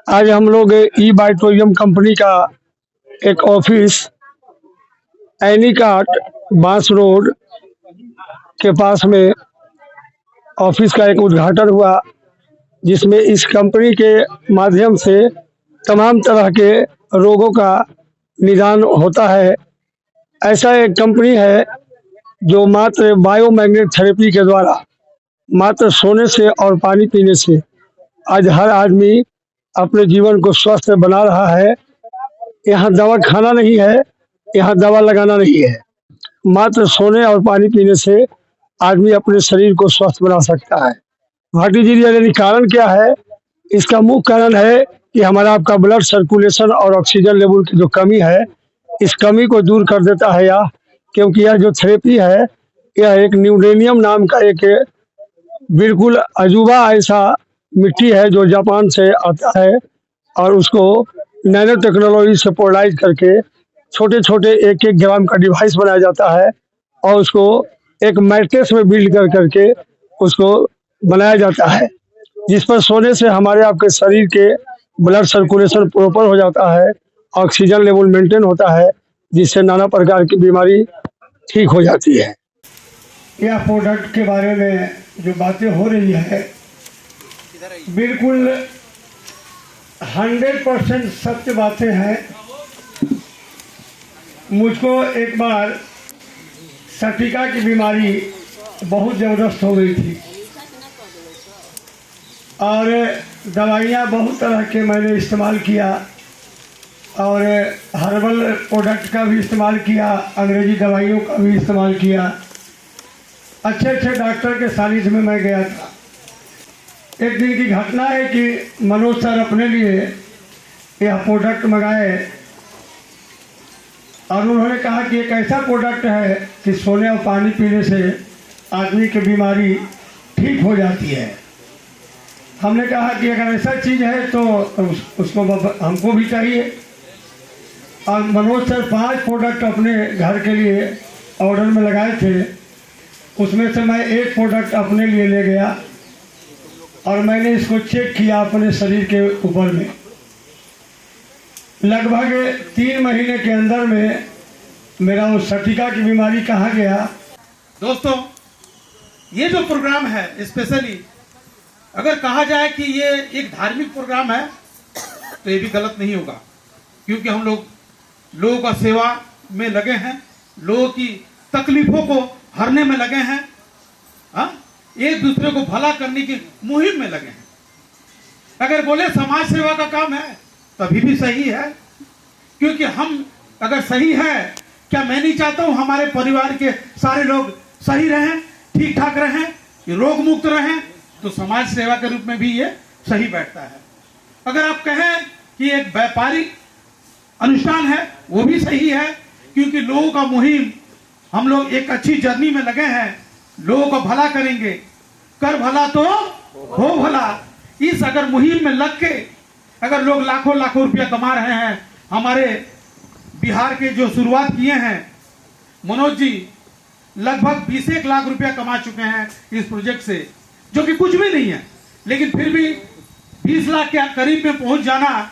आज हम लोग ई बाइटोरियम कंपनी का एक ऑफिस एनीकाट बांस रोड के पास में ऑफिस का एक उद्घाटन हुआ, जिसमें इस कंपनी के माध्यम से तमाम तरह के रोगों का निदान होता है। ऐसा एक कंपनी है जो मात्र बायोमैग्नेट थेरेपी के द्वारा मात्र सोने से और पानी पीने से आज हर आदमी अपने जीवन को स्वस्थ बना रहा है। यहाँ दवा खाना नहीं है, यहाँ दवा लगाना नहीं है, मात्र सोने और पानी पीने से आदमी अपने शरीर को स्वस्थ बना सकता है। भाटी जी, यानी कारण क्या है? इसका मुख्य कारण है कि हमारा आपका ब्लड सर्कुलेशन और ऑक्सीजन लेवल की जो कमी है, इस कमी को दूर कर देता है यह, क्योंकि यह जो थेरेपी है यह एक न्यूडेनियम नाम का एक बिल्कुल अजूबा ऐसा मिट्टी है जो जापान से आता है और उसको नैनो टेक्नोलॉजी से पोलराइज करके छोटे छोटे 1-1 ग्राम का डिवाइस बनाया जाता है और उसको एक मैट्रेस में बिल्ड करके उसको बनाया जाता है, जिस पर सोने से हमारे आपके शरीर के ब्लड सर्कुलेशन प्रॉपर हो जाता है, ऑक्सीजन लेवल मेंटेन होता है, जिससे नाना प्रकार की बीमारी ठीक हो जाती है। यह प्रोडक्ट के बारे में जो बातें हो रही है बिल्कुल 100% सत्य बातें हैं। मुझको एक बार सटिका की बीमारी बहुत ज़बरदस्त हो गई थी और दवाइयाँ बहुत तरह के मैंने इस्तेमाल किया और हर्बल प्रोडक्ट का भी इस्तेमाल किया, अंग्रेजी दवाइयों का भी इस्तेमाल किया। अच्छे डॉक्टर के सानिध्य में मैं गया था। एक दिन की घटना है कि मनोज सर अपने लिए यह प्रोडक्ट मंगाए और उन्होंने कहा कि एक ऐसा प्रोडक्ट है कि सोने और पानी पीने से आदमी की बीमारी ठीक हो जाती है। हमने कहा कि अगर ऐसा चीज़ है तो उसको हमको भी चाहिए और मनोज सर 5 प्रोडक्ट अपने घर के लिए ऑर्डर में लगाए थे। उसमें से मैं एक प्रोडक्ट अपने लिए ले गया और मैंने इसको चेक किया अपने शरीर के ऊपर में। लगभग 3 महीने के अंदर में मेरा उस सटिका की बीमारी कहाँ गया। दोस्तों, ये जो प्रोग्राम है स्पेशली अगर कहा जाए कि ये एक धार्मिक प्रोग्राम है तो ये भी गलत नहीं होगा, क्योंकि हम लोगों का सेवा में लगे हैं, लोगों की तकलीफों को हरने में लगे हैं, एक दूसरे को भला करने की मुहिम में लगे हैं। अगर बोले समाज सेवा का काम है तभी भी सही है, क्योंकि हम अगर सही है, क्या मैं नहीं चाहता हूं हमारे परिवार के सारे लोग सही रहें, ठीक ठाक रहें, रोग मुक्त रहें, तो समाज सेवा के रूप में भी ये सही बैठता है। अगर आप कहें कि एक व्यापारिक अनुष्ठान है वो भी सही है, क्योंकि लोगों का मुहिम, हम लोग एक अच्छी जर्नी में लगे हैं, लोगों को भला करेंगे, कर भला तो हो भला। इस अगर मुहिम में लग के अगर लोग लाखों रुपया कमा रहे हैं, हमारे बिहार के जो शुरुआत किए हैं मनोज जी लगभग 21 लाख रुपया कमा चुके हैं इस प्रोजेक्ट से, जो कि कुछ भी नहीं है, लेकिन फिर भी 20 लाख के करीब में पहुंच जाना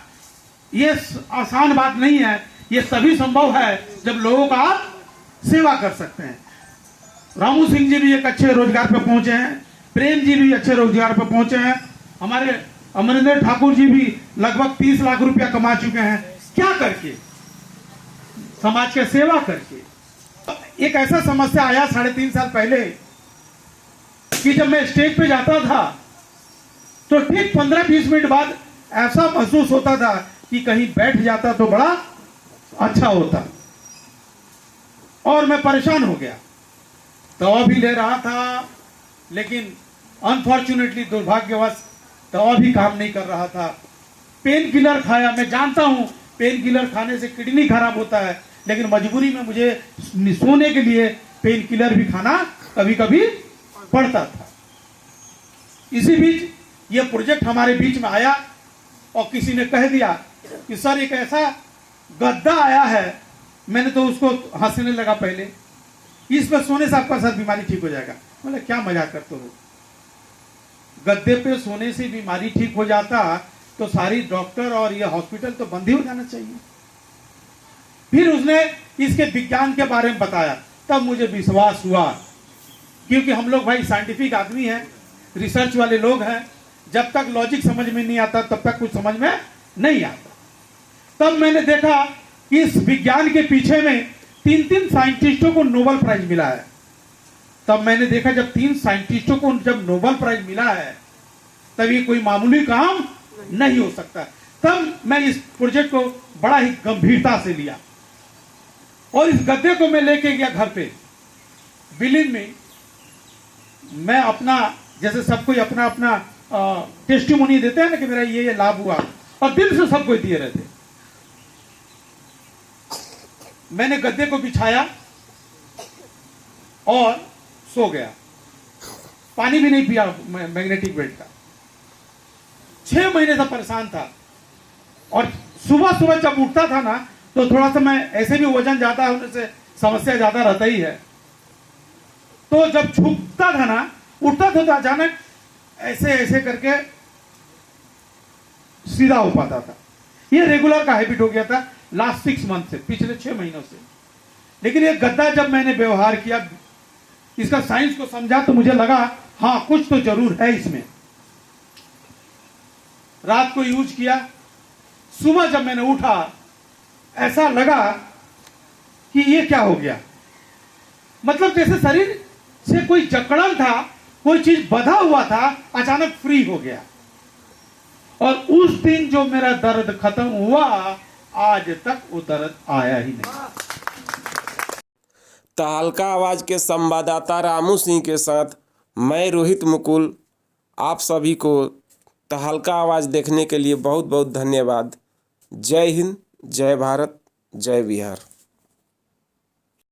ये आसान बात नहीं है। ये तभी संभव है जब लोगों का आप सेवा कर सकते हैं। रामू सिंह जी भी एक अच्छे रोजगार पे पहुंचे हैं, प्रेम जी भी अच्छे रोजगार पे पहुंचे हैं, हमारे अमरिंदर ठाकुर जी भी लगभग 30 लाख रुपया कमा चुके हैं। क्या करके? समाज की सेवा करके। एक ऐसा समस्या आया 3.5 साल पहले कि जब मैं स्टेज पे जाता था तो ठीक 15-20 मिनट बाद ऐसा महसूस होता था कि कहीं बैठ जाता तो बड़ा अच्छा होता, और मैं परेशान हो गया। दवा भी ले रहा था, लेकिन अनफॉर्चुनेटली दुर्भाग्यवश दवा भी काम नहीं कर रहा था। पेन किलर खाया, मैं जानता हूं पेन किलर खाने से किडनी खराब होता है, लेकिन मजबूरी में मुझे सोने के लिए पेन किलर भी खाना कभी कभी पड़ता था। इसी बीच यह प्रोजेक्ट हमारे बीच में आया और किसी ने कह दिया कि सर एक ऐसा गद्दा आया है। मैंने तो उसको हंसने लगा पहले, इस पर सोने से आपका सर बीमारी ठीक हो जाएगा। बोले क्या मजाक करते हो? गद्दे पे सोने से बीमारी ठीक हो जाता तो सारी डॉक्टर और ये हॉस्पिटल तो बंद ही हो जाना चाहिए। फिर उसने इसके विज्ञान के बारे में बताया, तब मुझे विश्वास हुआ, क्योंकि हम लोग भाई साइंटिफिक आदमी हैं, रिसर्च वाले लोग हैं। जब तक लॉजिक समझ में नहीं आता तब तक कुछ समझ में नहीं आता। तब मैंने देखा कि इस विज्ञान के पीछे में 3 साइंटिस्टों को नोबेल प्राइज मिला है। तब मैंने देखा जब 3 साइंटिस्टों को जब नोबेल प्राइज मिला है तब ये कोई मामूली काम नहीं हो सकता। तब मैं इस प्रोजेक्ट को बड़ा ही गंभीरता से लिया और इस गद्दे को मैं लेके गया घर पे। बिलीव में मैं अपना, जैसे सब कोई अपना अपना टेस्टिमोनी देते हैं ना कि मेरा ये लाभ हुआ, और दिल से सबको दिए रहते। मैंने गद्दे को बिछाया और सो गया, पानी भी नहीं पिया मैग्नेटिक बेड का। 6 महीने से परेशान था, और सुबह सुबह जब उठता था ना तो थोड़ा सा, मैं ऐसे भी वजन ज्यादा होने से समस्या ज्यादा रहता ही है, तो जब झुकता था ना, उठता था तो अचानक ऐसे ऐसे करके सीधा हो पाता था। ये रेगुलर का हैबिट हो गया था लास्ट 6 मंथ से, पिछले 6 महीनों से। लेकिन ये गद्दा जब मैंने व्यवहार किया, इसका साइंस को समझा, तो मुझे लगा हाँ कुछ तो जरूर है इसमें। रात को यूज किया, सुबह जब मैंने उठा ऐसा लगा कि ये क्या हो गया, मतलब जैसे शरीर से कोई जकड़न था, कोई चीज बंधा हुआ था, अचानक फ्री हो गया। और उस दिन जो मेरा दर्द खत्म हुआ, आज तक वो दर्द आया ही नहीं। तहलका आवाज के संवाददाता रामू सिंह के साथ मैं रोहित मुकुल, आप सभी को तहलका आवाज देखने के लिए बहुत बहुत धन्यवाद। जय हिंद, जय भारत, जय बिहार।